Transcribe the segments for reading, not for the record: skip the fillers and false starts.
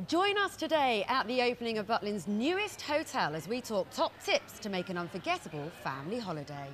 Join us today at the opening of Butlins' newest hotel as we talk top tips to make an unforgettable family holiday.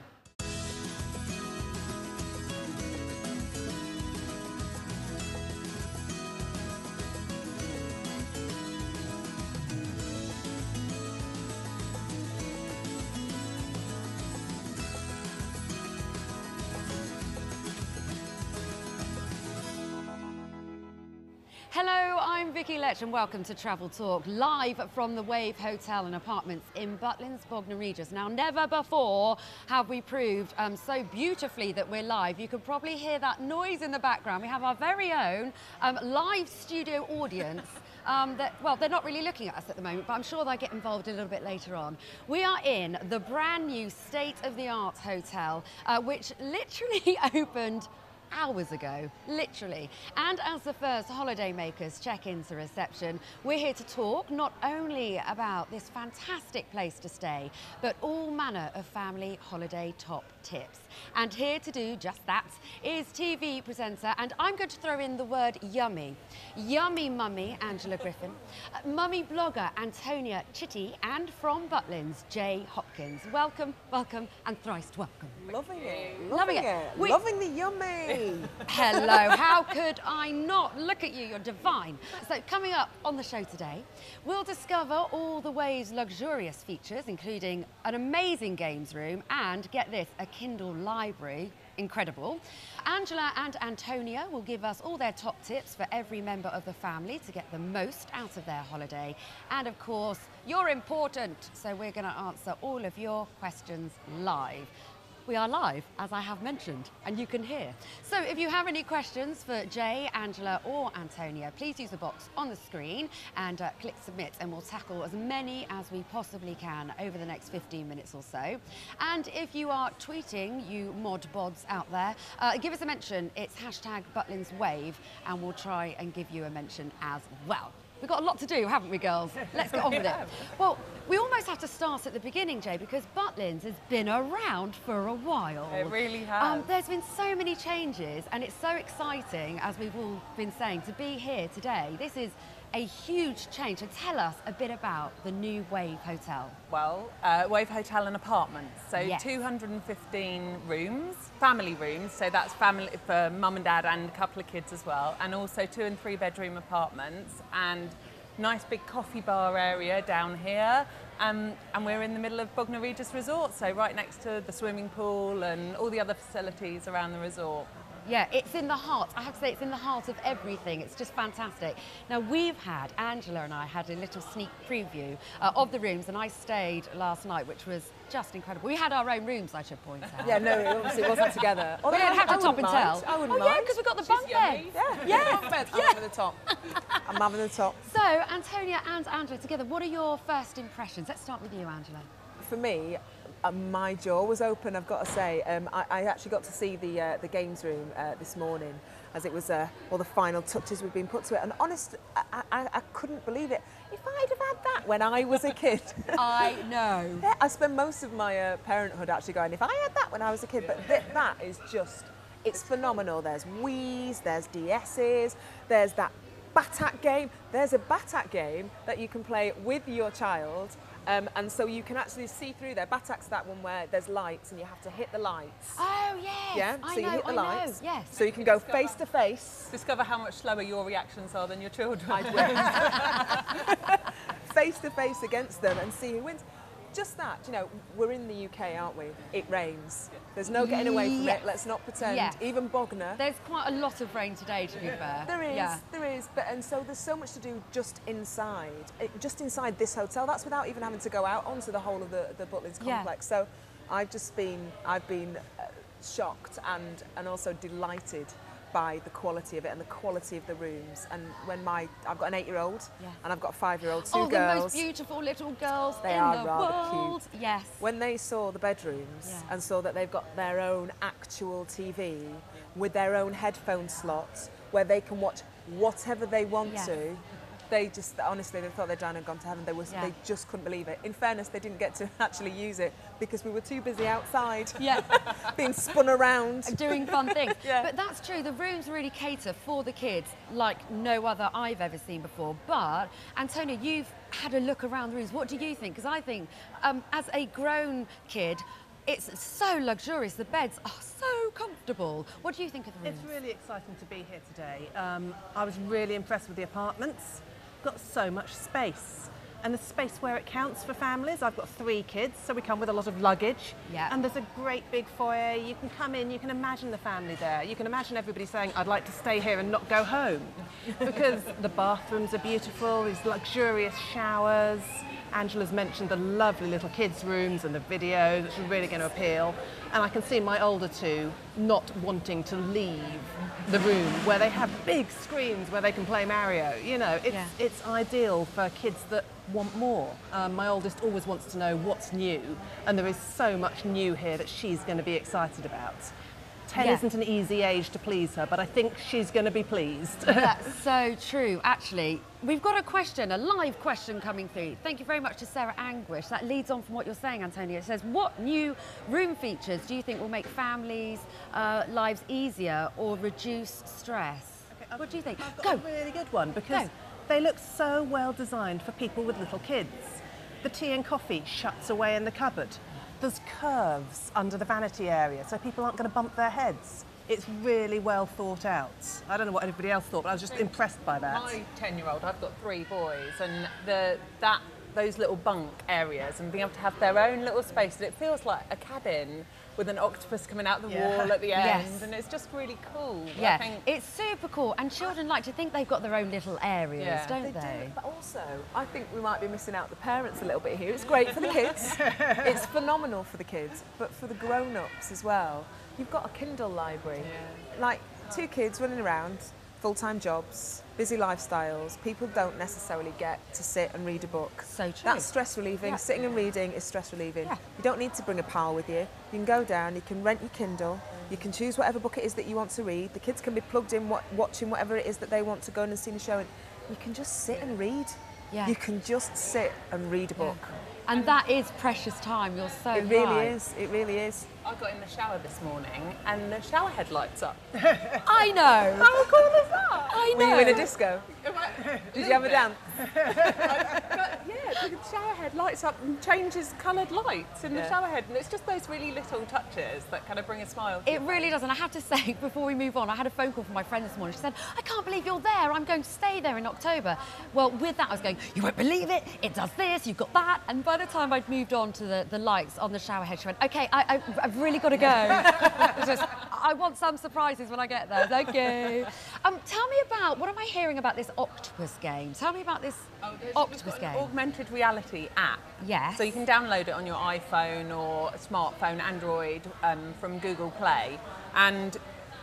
Hello, I'm Vicky Lech and welcome to Travel Talk, live from the Wave Hotel and Apartments in Butlins, Bognor Regis. Now, never before have we proved so beautifully that we're live. You could probably hear that noise in the background. We have our very own live studio audience. Well, they're not really looking at us at the moment, but I'm sure they'll get involved a little bit later on. We are in the brand new state-of-the-art hotel, which literally opened hours ago, literally. And as the first holiday makers check into reception, we're here to talk not only about this fantastic place to stay, but all manner of family holiday top tips. And here to do just that is TV presenter, and I'm going to throw in the word yummy. Yummy mummy, Angela Griffin, mummy blogger, Antonia Chitty, and from Butlins, Jay Hopkins. Welcome, welcome, and thrice welcome. Loving it, loving it. Loving the yummy. Hello, how could I not? Look at you, you're divine. So coming up on the show today, we'll discover all the Wave's luxurious features, including an amazing games room and, get this, a Kindle library. Incredible. Angela and Antonia will give us all their top tips for every member of the family to get the most out of their holiday. And of course, you're important, so we're going to answer all of your questions live. We are live, as I have mentioned, and you can hear. So if you have any questions for Jay, Angela or Antonia, please use the box on the screen and click submit, and we'll tackle as many as we possibly can over the next 15 minutes or so. And if you are tweeting, you mod bods out there, give us a mention. It's #ButlinsWave, and we'll try and give you a mention as well. We've got a lot to do, haven't we, girls? Let's get on with it. Well, we almost have to start at the beginning, Jay, because Butlins has been around for a while. It really has. There's been so many changes, and it's so exciting, as we've all been saying, to be here today. This is a huge change. So tell us a bit about the new Wave Hotel. Well, Wave Hotel and Apartments. So yes. 215 rooms, family rooms. So that's family for mum and dad and a couple of kids as well. And also 2 and 3 bedroom apartments and nice big coffee bar area down here. And we're in the middle of Bognor Regis Resort. So right next to the swimming pool and all the other facilities around the resort. Yeah, it's in the heart. I have to say, it's in the heart of everything. It's just fantastic. Now, Angela and I had a little sneak preview of the rooms, and I stayed last night, which was just incredible. We had our own rooms, I should point out. Yeah, no, obviously it wasn't together. We didn't have to top and tell. I wouldn't mind. Yeah, because we've got the bunk bed. Yeah. I'm having the top. I'm having the top. So, Antonia and Angela together, what are your first impressions? Let's start with you, Angela. For me, my jaw was open, I've got to say. I actually got to see the games room this morning, as it was all the final touches were being put to it. And honest, I couldn't believe it. If I'd have had that when I was a kid. I know. Yeah, I spent most of my parenthood actually going, if I had that when I was a kid, but that is just, it's phenomenal. There's Wii's, there's DS's, there's that Batak game. There's a Batak game that you can play with your child. And so you can actually see through there. Batak's that one where there's lights and you have to hit the lights. Oh, yes. Yeah, so you hit the lights. Yes. So you can go face to face. Discover how much slower your reactions are than your children. Face to face against them and see who wins. Just that, you know, we're in the UK, aren't we? It rains. There's no getting away from it. Let's not pretend. Yes. Even Bognor. There's quite a lot of rain today, to be fair. There is. But and so there's so much to do just inside this hotel. That's without even having to go out onto the whole of the Butlins complex. So I've been shocked and also delighted by the quality of it and the quality of the rooms. And when I've got an 8-year-old and I've got a 5-year-old, two girls. The most beautiful little girls they in are the rather world. cute. Yes. When they saw the bedrooms and saw that they've got their own actual TV with their own headphone slots where they can watch whatever they want to, they just, honestly, they thought they'd died and gone to heaven. They just couldn't believe it. In fairness, they didn't get to actually use it because we were too busy outside. Yeah. Being spun around. Doing fun things. Yeah. But that's true, the rooms really cater for the kids like no other I've ever seen before. But, Antonia, you've had a look around the rooms. What do you think? Because I think, as a grown kid, it's so luxurious. The beds are so comfortable. What do you think of the rooms? It's really exciting to be here today. I was really impressed with the apartments. Got so much space. And the space where it counts for families. I've got 3 kids, so we come with a lot of luggage. Yeah. And there's a great big foyer. You can come in, you can imagine the family there. You can imagine everybody saying, I'd like to stay here and not go home. Because the bathrooms are beautiful, these luxurious showers. Angela's mentioned the lovely little kids' rooms and the videos, which are really going to appeal. And I can see my older 2 not wanting to leave the room where they have big screens where they can play Mario. You know, it's ideal for kids that want more. My oldest always wants to know what's new, and there is so much new here that she's going to be excited about. 10 isn't an easy age to please her, but I think she's going to be pleased. That's so true. Actually, we've got a question, a live question coming through. Thank you very much to Sarah Anguish. That leads on from what you're saying, Antonia. It says, what new room features do you think will make families' lives easier or reduce stress? Okay, what do you think? I've got a really good one, because they look so well designed for people with little kids. The tea and coffee shuts away in the cupboard. There's curves under the vanity area, so people aren't going to bump their heads. It's really well thought out. I don't know what anybody else thought, but I was just impressed by that. My 10-year-old, I've got 3 boys, and those little bunk areas and being able to have their own little space, and it feels like a cabin with an octopus coming out the wall at the end, and it's just really cool. Yeah, I think it's super cool, and children like to think they've got their own little areas, don't they? Do. But also, I think we might be missing out the parents a little bit here. It's great for the kids, it's phenomenal for the kids, but for the grown-ups as well. You've got a Kindle library, like 2 kids running around, full-time jobs, busy lifestyles. People don't necessarily get to sit and read a book. So true. That's stress relieving. Yeah. Sitting and reading is stress relieving. Yeah. You don't need to bring a pal with you. You can go down, you can rent your Kindle, you can choose whatever book it is that you want to read. The kids can be plugged in watching whatever it is that they want to go and see the show. And you can just sit and read. Yeah. You can just sit and read a book. And that is precious time, you're so right. It really is, it really is. I got in the shower this morning and the shower head lights up. I know. How cool is that? I know. Were you in a disco? Did you have a dance? The shower head lights up and changes coloured lights in the shower head, and it's just those really little touches that kind of bring a smile to It really does, and I have to say, before we move on, I had a phone call from my friend this morning. She said, I can't believe you're there, I'm going to stay there in October. Well, with that I was going, you won't believe it, it does this, you've got that, and by the time I'd moved on to the lights on the shower head, she went, okay, I've really got to go. Just, I want some surprises when I get there, thank you. Tell me about, what am I hearing about this octopus game? Tell me about this octopus game. An augmented reality app. Yes. So you can download it on your iPhone or smartphone, Android, from Google Play. And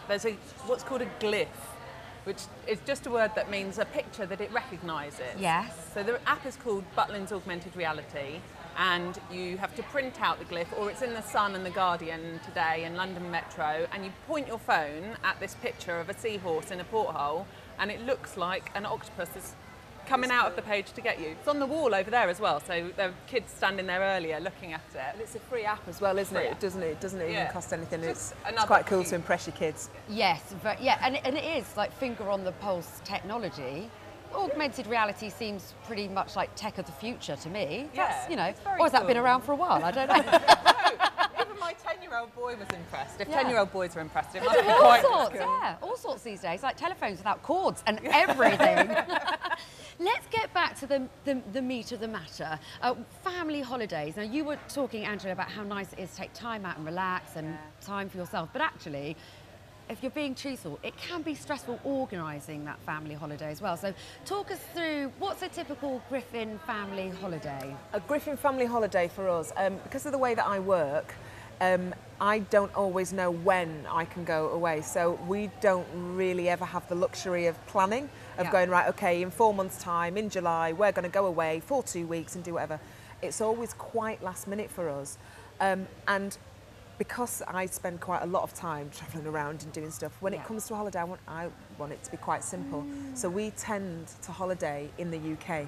there's what's called a glyph, which is just a word that means a picture that it recognises. Yes. So the app is called Butlins Augmented Reality, and you have to print out the glyph, or it's in the Sun and the Guardian today and London Metro, and you point your phone at this picture of a seahorse in a porthole, and it looks like an octopus is coming out of the page to get you. It's on the wall over there as well, so there are kids standing there earlier looking at it. And it's a free app as well, isn't it? Doesn't it? It doesn't even cost anything. It's quite cool to impress your kids. Yes, but and it is like finger on the pulse technology. Augmented reality seems pretty much like tech of the future to me. That's, you know, or has that been around for a while? I don't know. No, even my 10-year-old boy was impressed. If 10-year-old boys are impressed, it must be quite sorts, all sorts these days, like telephones without cords and everything. Let's get back to the meat of the matter. Family holidays. Now, you were talking, Angela, about how nice it is to take time out and relax and time for yourself. But actually, if you're being truthful, it can be stressful organising that family holiday as well. So talk us through, what's a typical Griffin family holiday? A Griffin family holiday for us, because of the way that I work, I don't always know when I can go away. So we don't really ever have the luxury of planning, of going, right, okay, in 4 months' time, in July, we're going to go away for 2 weeks and do whatever. It's always quite last minute for us. And because I spend quite a lot of time travelling around and doing stuff, when it comes to a holiday, I want it to be quite simple. So we tend to holiday in the UK.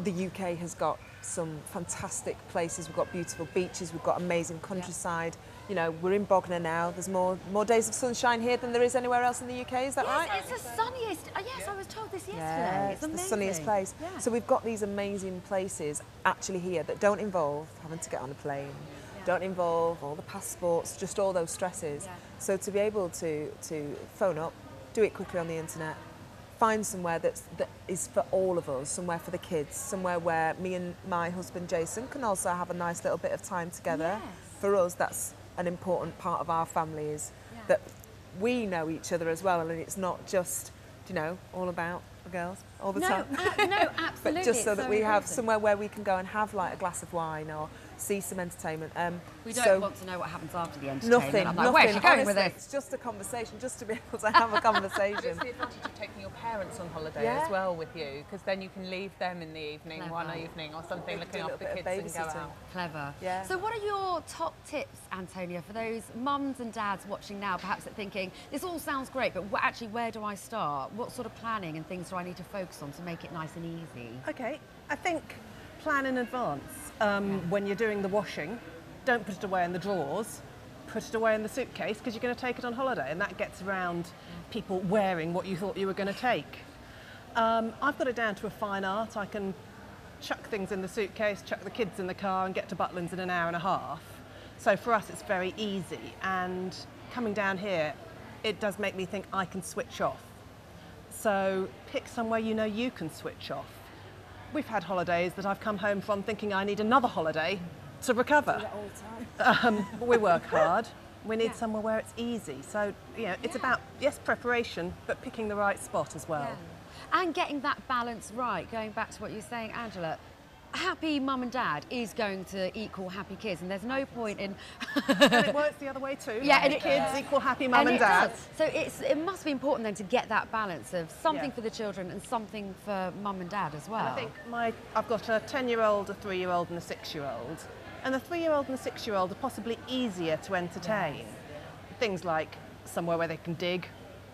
The UK has got some fantastic places. We've got beautiful beaches, we've got amazing countryside. You know, we're in Bognor now. There's more days of sunshine here than there is anywhere else in the UK, is that right? It's the sunniest. Yes, I was told this yesterday. Yeah, it's the amazing. sunniest place. Yeah. So we've got these amazing places actually here that don't involve having to get on a plane, don't involve all the passports, just all those stresses. Yeah. So to be able to phone up, do it quickly on the internet, find somewhere that is for all of us, somewhere for the kids, somewhere where me and my husband Jason can also have a nice little bit of time together. Yes. For us, that's an important part of our family, is that we know each other as well, and it's not just, you know, all about the girls all the time. No, absolutely. But just so it's that we have important. somewhere where we can go and have like a glass of wine or see some entertainment. We don't want to know what happens after the entertainment. Nothing. I'm like, where's she going with honestly, this? It's just a conversation, just to be able to have a conversation. It's the advantage of taking your parents on holiday Yeah. as well with you, because then you can leave them in the evening, Clever. one evening or something, Do looking a after the little kids bit of and go babysitting. out. Clever. Yeah. So what are your top tips, Antonia, for those mums and dads watching now, perhaps that thinking, this all sounds great, but actually where do I start? What sort of planning and things do I need to focus on to make it nice and easy? Okay, I think plan in advance. When you're doing the washing, don't put it away in the drawers, put it away in the suitcase, because you're going to take it on holiday, and that gets around people wearing what you thought you were going to take. I've got it down to a fine art. I can chuck things in the suitcase, chuck the kids in the car and get to Butlins in an hour and a half. So for us it's very easy, and coming down here it does make me think I can switch off. So pick somewhere you know you can switch off. We've had holidays that I've come home from thinking I need another holiday to recover. But we work hard. We need somewhere where it's easy. So, you know, it's about, yes, preparation, but picking the right spot as well. And getting that balance right, going back to what you were saying, Angela. Happy mum and dad is going to equal happy kids, and there's no point in... And it works the other way too. Yeah, happy and kids equal happy mum and it dad. does. So it must be important then to get that balance of something Yeah. for the children and something for mum and dad as well. And I think I've got a 10-year-old, a 3-year-old and a 6-year-old. And the 3-year-old and the 6-year-old are possibly easier to entertain. Things like somewhere where they can dig,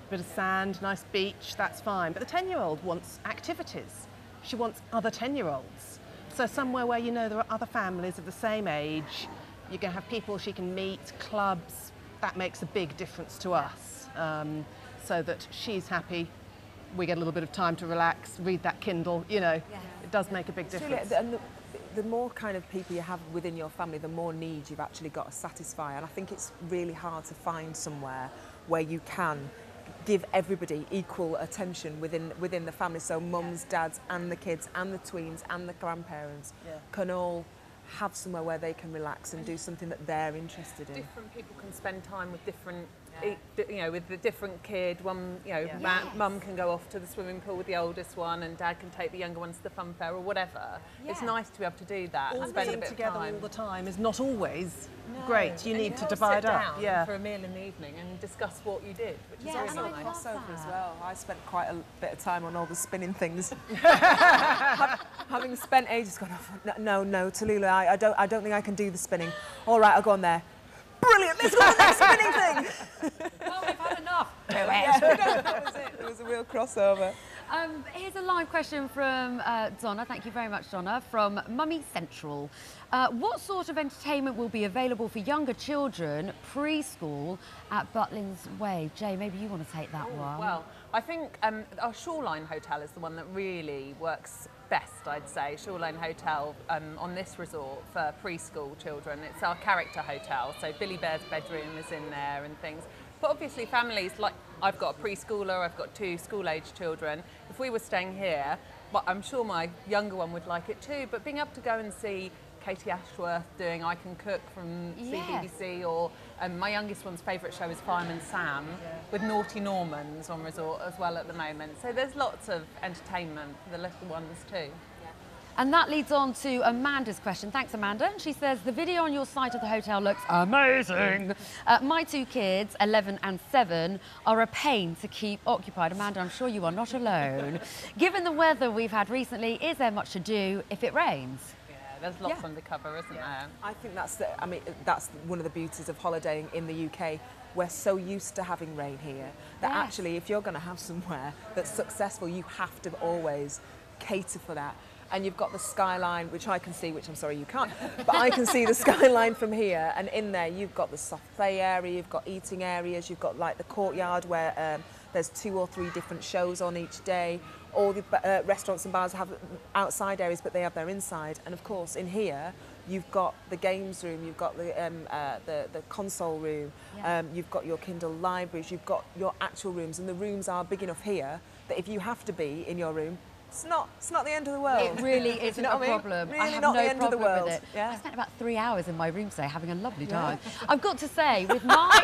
a bit of sand, nice beach, that's fine. But the 10-year-old wants activities. She wants other 10-year-olds. So somewhere where you know there are other families of the same age, you're going to have people she can meet, clubs. That makes a big difference to us. So that she's happy, we get a little bit of time to relax, read that Kindle, you know. It does make a big difference. And the more kind of people you have within your family, the more needs you've actually got to satisfy. And I think it's really hard to find somewhere where you can give everybody equal attention within the family. So mums, dads and the kids and the tweens and the grandparents can all have somewhere where they can relax and do something that they're interested in. Different people can spend time with different, you know, with the different kid. One, you know, mum can go off to the swimming pool with the oldest one, and dad can take the younger ones to the fun fair or whatever. It's nice to be able to do that and spend a Being bit of together time. all the time is not always great. You need to divide sit up. down for a meal in the evening and discuss what you did, which is Yeah, really and I nice. love Crossover as that. well. I spent quite a bit of time on all the spinning things. Having spent ages going, oh, no, Tallulah, I don't think I can do the spinning. All right, I'll go on there. Brilliant, let's go on the next spinning thing. Well, we've had enough. That was it. There was a real crossover. Here's a live question from Donna. Thank you very much, Donna, from Mummy Central. What sort of entertainment will be available for younger children preschool at Butlins Way? Jay, maybe you want to take that one. Well, I think our Shoreline Hotel is the one that really works best, I'd say. Shoreline Hotel on this resort for preschool children. It's our character hotel, so Billy Bear's bedroom is in there and things. But obviously families, like I've got a preschooler, I've got 2 school-age children. If we were staying here, well, I'm sure my younger one would like it too, but being able to go and see Katie Ashworth doing I Can Cook from CBBC, or my youngest one's favourite show is Fireman Sam, with Naughty Normans on resort as well at the moment. So there's lots of entertainment for the little ones too. And that leads on to Amanda's question. Thanks, Amanda. And she says, the video on your site of the hotel looks amazing. My 2 kids, 11 and 7, are a pain to keep occupied. Amanda, I'm sure you are not alone. Given the weather we've had recently, is there much to do if it rains? There's lots under cover, isn't there? I think that's that's one of the beauties of holidaying in the UK. We're so used to having rain here that actually, if you're going to have somewhere that's successful, you have to always cater for that. And you've got the skyline, which I can see, which I'm sorry you can't, but I can see the skyline from here. And in there, you've got the soft play area, you've got eating areas, you've got like the courtyard where there's 2 or 3 different shows on each day. All the restaurants and bars have outside areas, but they have their inside. And of course, in here, you've got the games room, you've got the console room, you've got your Kindle libraries, you've got your actual rooms, and the rooms are big enough here that if you have to be in your room, it's not the end of the world. It really isn't a problem. Really I have not no the end of the problem world. with it. Yeah. I spent about 3 hours in my room today having a lovely time. I've got to say, with my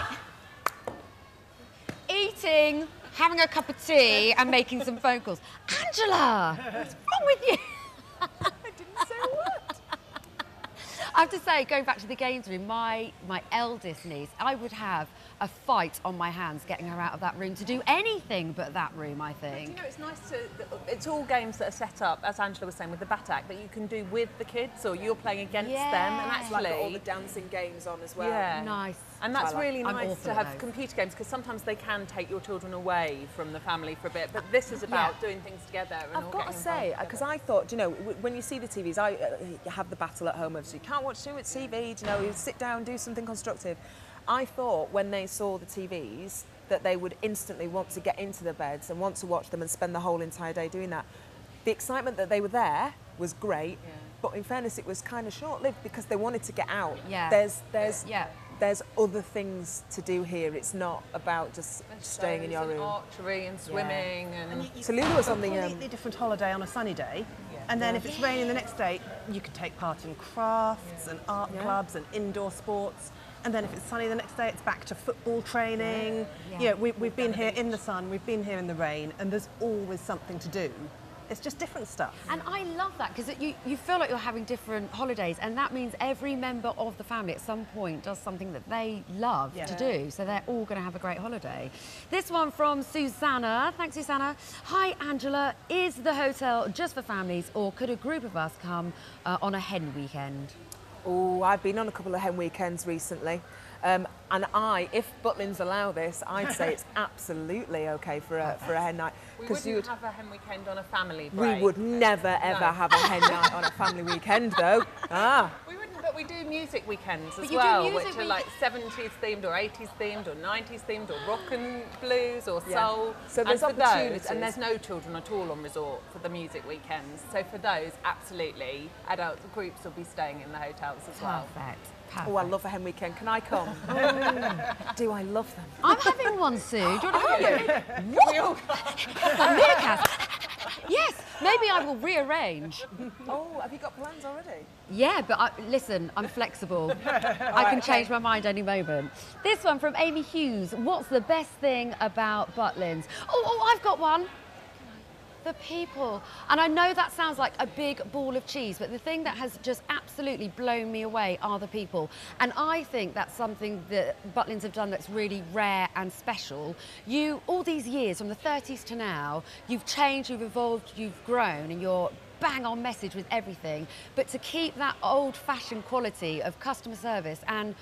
eating, having a cup of tea and making some phone calls. Angela, what's wrong with you? I didn't say a word. I have to say, going back to the games room, my eldest niece, I would have a fight on my hands getting her out of that room to do anything but that room, I think. You know, it's nice it's all games that are set up, as Angela was saying, with the Batak, that you can do with the kids, or you're playing against them, and actually... Like got all the dancing games on as well. Yeah. Nice. And that's really nice to have those. computer games, because sometimes they can take your children away from the family for a bit, but this is about doing things together and I've all got to getting say, involved because I thought, you know, when you see the TVs, I have the battle at home of, so you can't watch too much TV, you know, you sit down, do something constructive. I thought when they saw the TVs that they would instantly want to get into their beds and want to watch them and spend the whole entire day doing that. The excitement that they were there was great, but in fairness, it was kind of short-lived because they wanted to get out. Yeah. There's other things to do here. It's not about just staying in your room. Archery and swimming and... So Lulu was on the... completely different holiday on a sunny day. And then if it's raining the next day, you can take part in crafts and art clubs and indoor sports. And then if it's sunny the next day, it's back to football training. Yeah, we've been here in the sun, we've been here in the rain, and there's always something to do. It's just different stuff. And I love that, because you feel like you're having different holidays, and that means every member of the family at some point does something that they love to do, so they're all going to have a great holiday. This one from Susanna. Thanks, Susanna. Hi, Angela. Is the hotel just for families, or could a group of us come on a hen weekend? Oh, I've been on a couple of hen weekends recently. And if Butlins allow this, I'd say it's absolutely okay for a hen night. We wouldn't have a hen weekend on a family break. We would never, ever have a hen night on a family weekend, though. We wouldn't, but we do music weekends as you well, do music which are like 70s themed or 80s themed or 90s themed or rock and blues or soul. So there's and for opportunities. those, and there's no children at all on resort for the music weekends. So for those, absolutely, adult groups will be staying in the hotels as well. Perfect. Oh, I love a hen weekend. Can I come? Do I love them? I'm having one, Sue. Do you want to come? What? Meerkats. Yes, maybe I will rearrange. Oh, have you got plans already? Yeah, but listen, I'm flexible. I can change my mind any moment. This one from Amy Hughes. What's the best thing about Butlins? Oh, I've got one. The people. And I know that sounds like a big ball of cheese, but the thing that has just absolutely blown me away are the people. And I think that's something that Butlins have done that's really rare and special. All these years, from the 30s to now, you've changed, you've evolved, you've grown, and you're bang on message with everything. But to keep that old-fashioned quality of customer service, and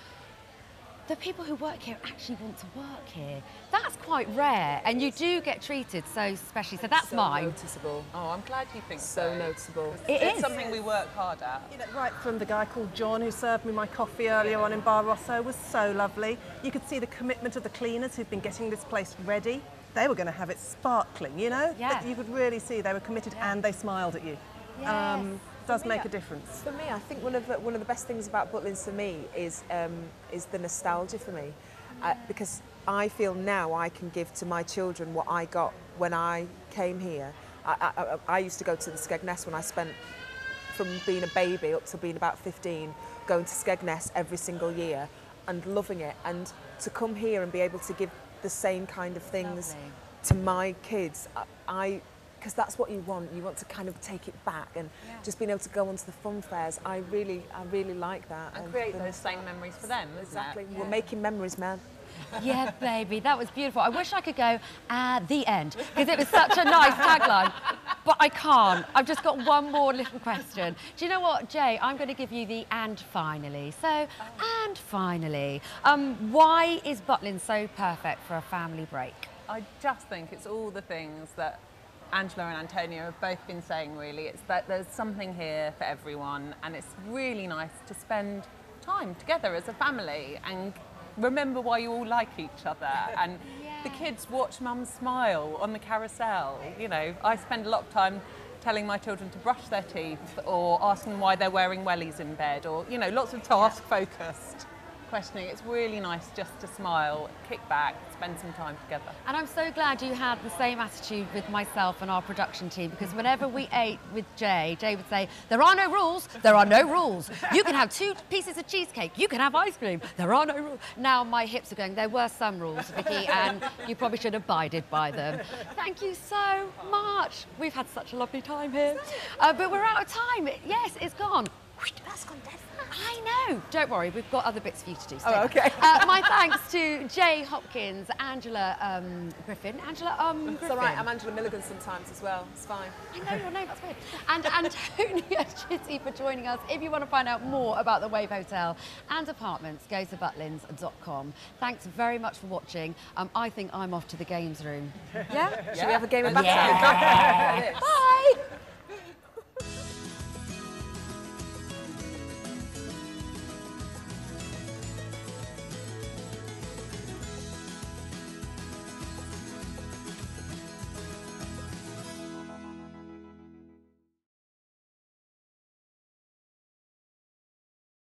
the people who work here actually want to work here. That's quite rare, and you do get treated so specially. So that's mine. Noticeable. Oh, I'm glad you think So noticeable. It's something we work hard at. You know, right from the guy called John who served me my coffee earlier on in Bar Rosso was so lovely. You could see the commitment of the cleaners who've been getting this place ready. They were going to have it sparkling, you know? Yeah. You could really see they were committed and they smiled at you. Yes. Does make a difference. For me, I think one of the best things about Butlins for me is the nostalgia for me, because I feel now I can give to my children what I got when I came here. I used to go to the Skegness when I spent from being a baby up to being about 15, going to Skegness every single year and loving it, and to come here and be able to give the same kind of things to my kids. Because that's what you want. You want to kind of take it back and just being able to go onto the fun fairs. I really like that. And create those same memories for them, exactly. isn't it? We're making memories, man. Yeah, baby, that was beautiful. I wish I could go at the end, because it was such a nice tagline. but I can't. I've just got one more little question. Do you know what, Jay? I'm going to give you the and finally. So, and finally, why is Butlins so perfect for a family break? I just think it's all the things that Angela and Antonia have both been saying, really. It's that there's something here for everyone, and it's really nice to spend time together as a family and remember why you all like each other. And the kids watch Mum smile on the carousel. You know, I spend a lot of time telling my children to brush their teeth or asking them why they're wearing wellies in bed, or, you know, lots of task-focused questioning. It's really nice just to smile, kick back, spend some time together. And I'm so glad you had the same attitude with myself and our production team, because whenever we ate with Jay would say, there are no rules, there are no rules. You can have 2 pieces of cheesecake, you can have ice cream, there are no rules. Now my hips are going, there were some rules, Vicky, and you probably should have abided by them. Thank you so much. We've had such a lovely time here. But we're out of time. Yes, it's gone. That's gone dead fast. I know. Don't worry, we've got other bits for you to do. Oh, okay. My thanks to Jay Hopkins, Angela Griffin. Angela Griffin. It's all right, I'm Angela Milligan sometimes as well. It's fine. I know your name, that's weird. And Antonia Chitty for joining us. If you want to find out more about the Wave Hotel and apartments, go to butlins.com. Thanks very much for watching. I think I'm off to the games room. Yeah? Should we have a game of basketball? Yeah. Bye.